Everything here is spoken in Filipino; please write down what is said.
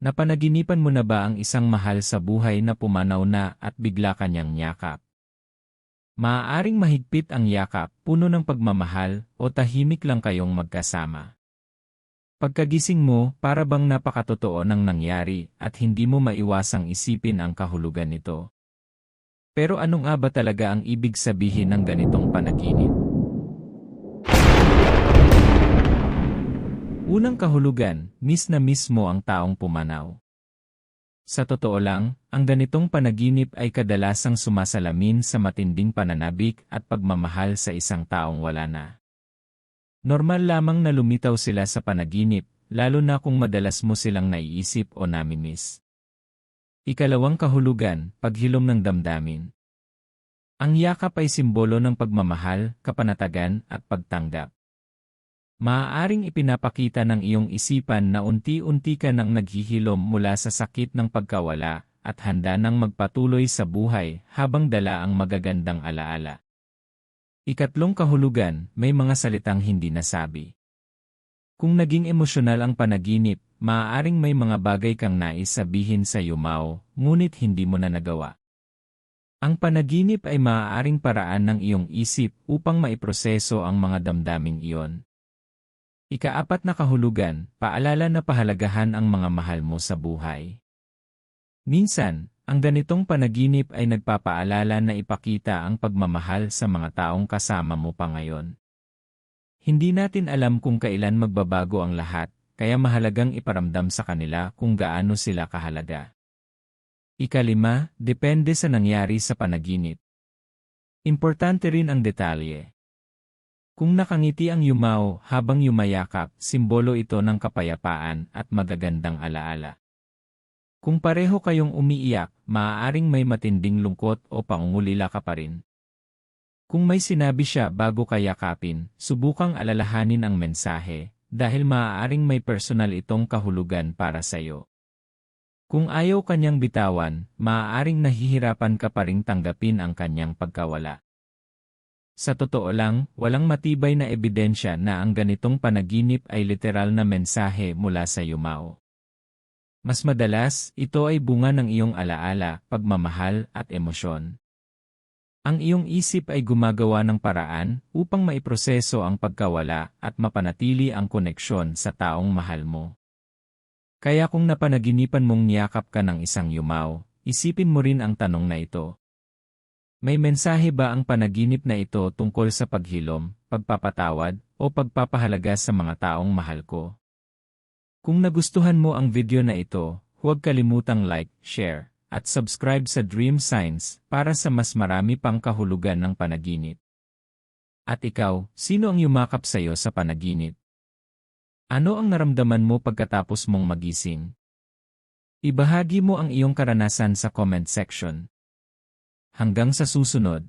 Napanaginipan mo na ba ang isang mahal sa buhay na pumanaw na at bigla kanyang yakap? Maaaring mahigpit ang yakap, puno ng pagmamahal, o tahimik lang kayong magkasama. Pagkagising mo, para bang napakatotoo ng nangyari at hindi mo maiwasang isipin ang kahulugan nito. Pero ano nga ba talaga ang ibig sabihin ng ganitong panaginip? Unang kahulugan, miss na mismo ang taong pumanaw. Sa totoo lang, ang ganitong panaginip ay kadalasang sumasalamin sa matinding pananabik at pagmamahal sa isang taong wala na. Normal lamang na lumitaw sila sa panaginip, lalo na kung madalas mo silang naiisip o namimiss. Ikalawang kahulugan, paghilom ng damdamin. Ang yakap ay simbolo ng pagmamahal, kapanatagan at pagtanggap. Maaaring ipinapakita ng iyong isipan na unti-unti ka nang naghihilom mula sa sakit ng pagkawala at handa nang magpatuloy sa buhay habang dala ang magagandang alaala. Ikatlong kahulugan, may mga salitang hindi nasabi. Kung naging emosyonal ang panaginip, maaaring may mga bagay kang nais sabihin sa yumao, ngunit hindi mo na nagawa. Ang panaginip ay maaaring paraan ng iyong isip upang maiproseso ang mga damdaming iyon. Ikaapat na kahulugan, paalala na pahalagahan ang mga mahal mo sa buhay. Minsan, ang ganitong panaginip ay nagpapaalala na ipakita ang pagmamahal sa mga taong kasama mo pa ngayon. Hindi natin alam kung kailan magbabago ang lahat, kaya mahalagang iparamdam sa kanila kung gaano sila kahalaga. Ikalima, depende sa nangyari sa panaginip. Importante rin ang detalye. Kung nakangiti ang yumao habang yumayakap, simbolo ito ng kapayapaan at magagandang alaala. Kung pareho kayong umiiyak, maaaring may matinding lungkot o pangungulila ka pa rin. Kung may sinabi siya bago ka yakapin, subukang alalahanin ang mensahe, dahil maaaring may personal itong kahulugan para sa iyo. Kung ayaw kanyang bitawan, maaaring nahihirapan ka pa ring tanggapin ang kanyang pagkawala. Sa totoo lang, walang matibay na ebidensya na ang ganitong panaginip ay literal na mensahe mula sa yumao. Mas madalas, ito ay bunga ng iyong alaala, pagmamahal at emosyon. Ang iyong isip ay gumagawa ng paraan upang maiproseso ang pagkawala at mapanatili ang koneksyon sa taong mahal mo. Kaya kung napanaginipan mong niyakap ka ng isang yumao, isipin mo rin ang tanong na ito. May mensahe ba ang panaginip na ito tungkol sa paghilom, pagpapatawad, o pagpapahalaga sa mga taong mahal ko? Kung nagustuhan mo ang video na ito, huwag kalimutang like, share, at subscribe sa Dream Signs para sa mas marami pang kahulugan ng panaginip. At ikaw, sino ang yumakap sa iyo sa panaginip? Ano ang naramdaman mo pagkatapos mong magising? Ibahagi mo ang iyong karanasan sa comment section. Hanggang sa susunod.